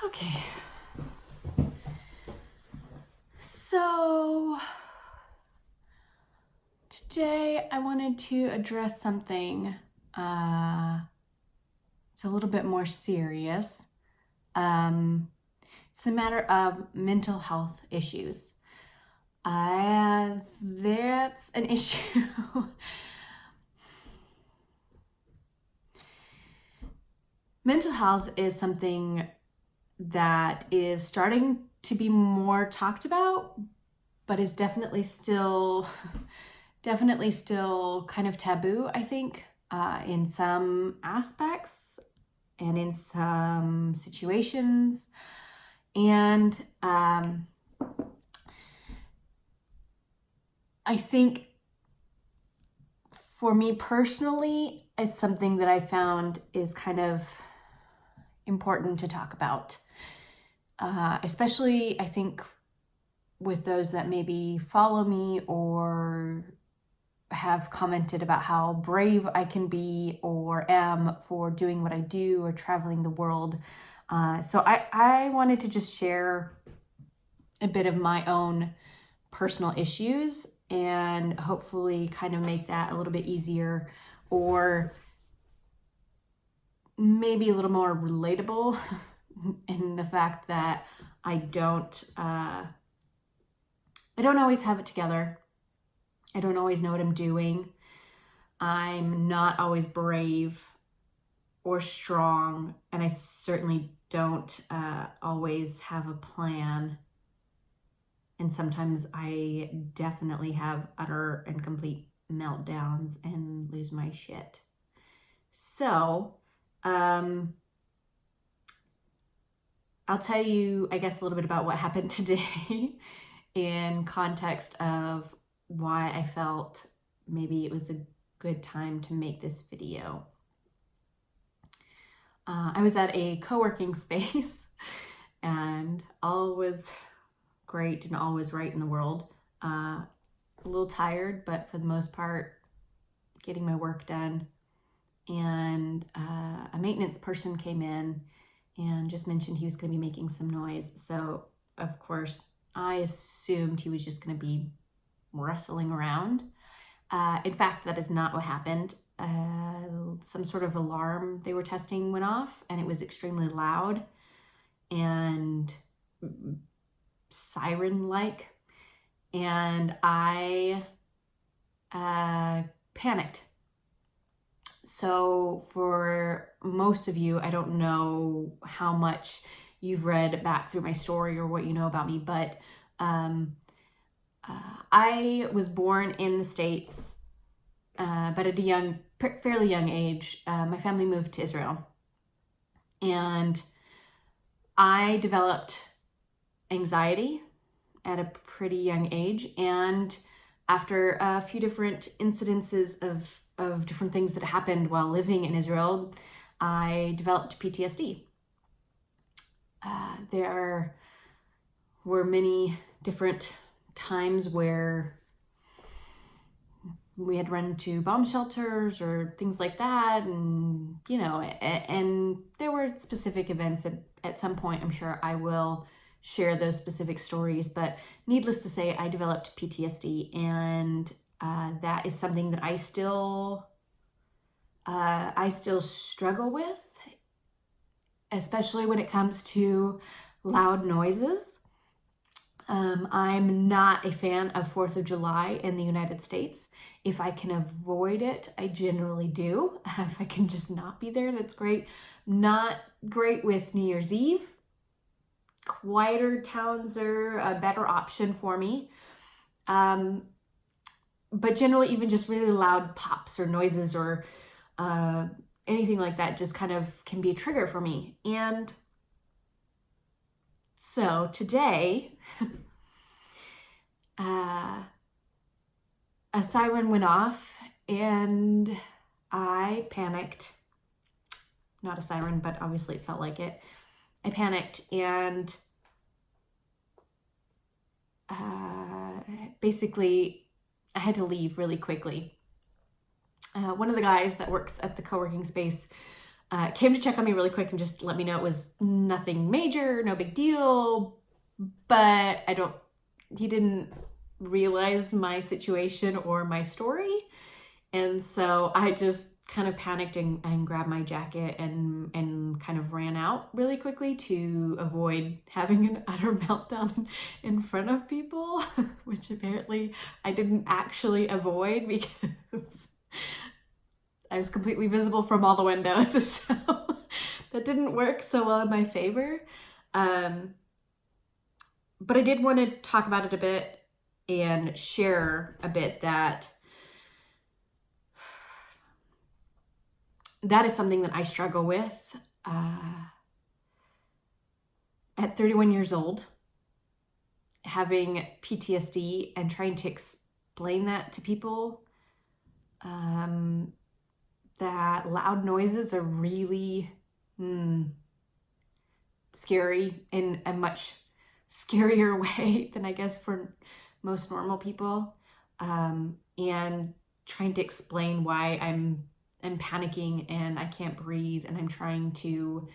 Okay. So today I wanted to address something it's a little bit more serious. It's a matter of mental health issues. That's an issue. Mental health is something that is starting to be more talked about, but is definitely still kind of taboo, I think, in some aspects and in some situations. And I think for me personally, it's something that I found is kind of important to talk about, especially I think with those that maybe follow me or have commented about how brave I can be or am for doing what I do or traveling the world. So I wanted to just share a bit of my own personal issues and hopefully kind of make that a little bit easier or maybe a little more relatable in the fact that I don't always have it together. I don't always know what I'm doing. I'm not always brave or strong, and I certainly don't always have a plan. And sometimes I definitely have utter and complete meltdowns and lose my shit. So, I'll tell you, I guess, a little bit about what happened today in context of why I felt maybe it was a good time to make this video. I was at a co-working space and all was great and all was right in the world. A little tired, but for the most part, getting my work done. And a maintenance person came in and just mentioned he was going to be making some noise. So, of course, I assumed he was just going to be wrestling around. In fact, that is not what happened. Some sort of alarm they were testing went off, and it was extremely loud and siren-like. And I panicked. So for most of you, I don't know how much you've read back through my story or what you know about me, but I was born in the States, but at a fairly young age. My family moved to Israel, and I developed anxiety at a pretty young age. And after a few different incidences of different things that happened while living in Israel, I developed PTSD. There were many different times where we had run to bomb shelters or things like that, and and there were specific events at some point. I'm sure I will share those specific stories, but needless to say, I developed PTSD, and that is something that I still struggle with, especially when it comes to loud noises. I'm not a fan of 4th of July in the United States. If I can avoid it, I generally do. If I can just not be there, that's great. Not great with New Year's Eve. Quieter towns are a better option for me. But generally, even just really loud pops or noises or anything like that just kind of can be a trigger for me. And so today, a siren went off and I panicked. Not a siren, but obviously it felt like it. I panicked and basically I had to leave really quickly. One of the guys that works at the co-working space came to check on me really quick and just let me know it was nothing major, no big deal. But he didn't realize my situation or my story. And so I just kind of panicked and grabbed my jacket and kind of ran out really quickly to avoid having an utter meltdown in front of people, which apparently I didn't actually avoid because I was completely visible from all the windows. So that didn't work so well in my favor. But I did want to talk about it a bit and share a bit that is something that I struggle with at 31 years old, having PTSD and trying to explain that to people, that loud noises are really scary in a much scarier way than I guess for most normal people, and trying to explain why I'm panicking and I can't breathe and I'm trying to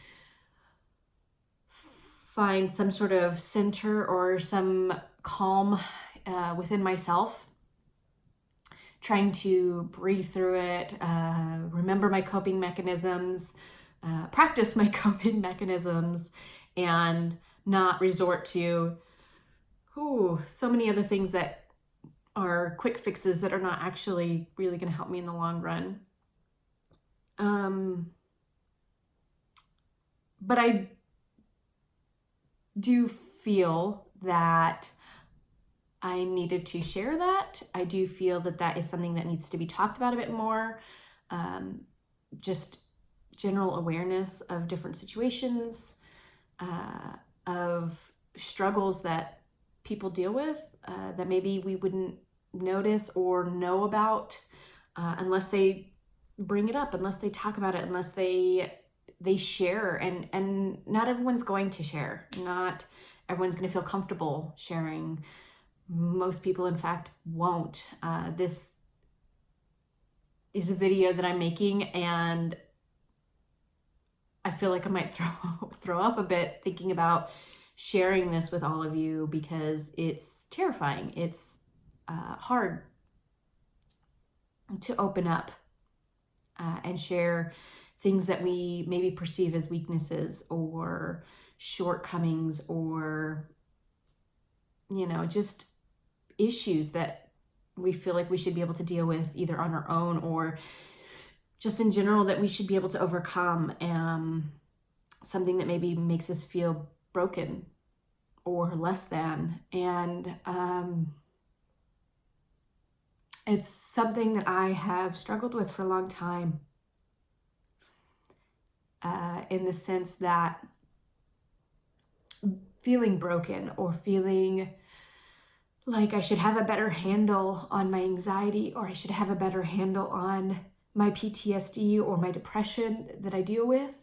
find some sort of center or some calm within myself, trying to breathe through it, remember my coping mechanisms, practice my coping mechanisms, and not resort to so many other things that are quick fixes that are not actually really going to help me in the long run. But I do feel that I needed to share that. I do feel that is something that needs to be talked about a bit more. Just general awareness of different situations, of struggles that people deal with, that maybe we wouldn't notice or know about unless they bring it up, unless they talk about it, unless they share. And not everyone's going to share. Not everyone's going to feel comfortable sharing. Most people, in fact, won't. This is a video that I'm making, and I feel like I might throw up a bit thinking about sharing this with all of you because it's terrifying. It's hard to open up and share things that we maybe perceive as weaknesses or shortcomings or, just issues that we feel like we should be able to deal with either on our own or just in general that we should be able to overcome, something that maybe makes us feel broken or less than. And it's something that I have struggled with for a long time, in the sense that feeling broken or feeling like I should have a better handle on my anxiety, or I should have a better handle on my PTSD or my depression that I deal with.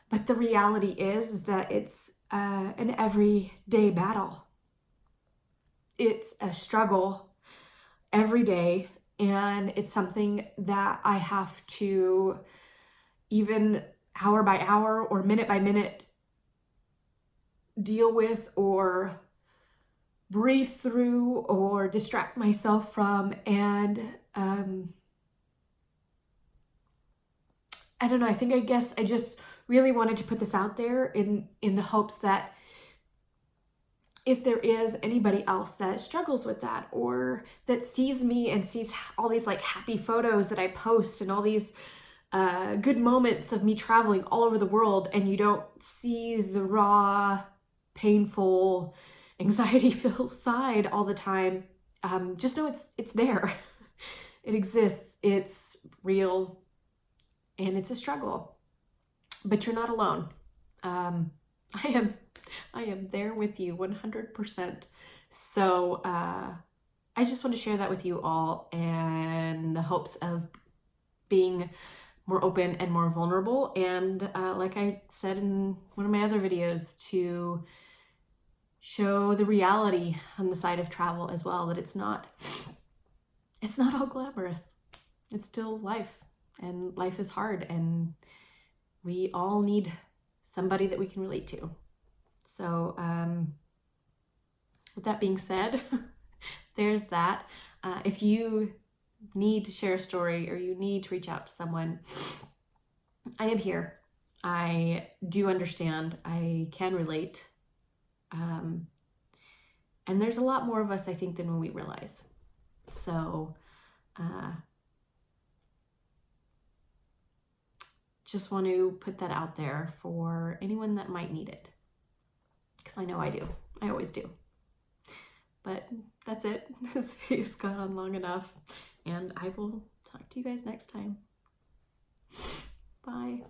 But the reality is that it's an everyday battle. It's a struggle every day, and it's something that I have to, even hour by hour or minute by minute, deal with or breathe through or distract myself from. And I don't know, I guess I just really wanted to put this out there in the hopes that if there is anybody else that struggles with that, or that sees me and sees all these like happy photos that I post and all these good moments of me traveling all over the world, and you don't see the raw, painful, anxiety-filled side all the time, just know it's there. It exists. It's real, and it's a struggle. But you're not alone. I am there with you 100%. So I just want to share that with you all, and the hopes of being more open and more vulnerable. And like I said in one of my other videos, to show the reality on the side of travel as well, that it's not all glamorous. It's still life, and life is hard, and we all need somebody that we can relate to. So with that being said, there's that. If you need to share a story or you need to reach out to someone, I am here. I do understand. I can relate. And there's a lot more of us, I think, than when we realize. So just want to put that out there for anyone that might need it. Because I know I do. I always do. But that's it. This video's gone on long enough. And I will talk to you guys next time. Bye.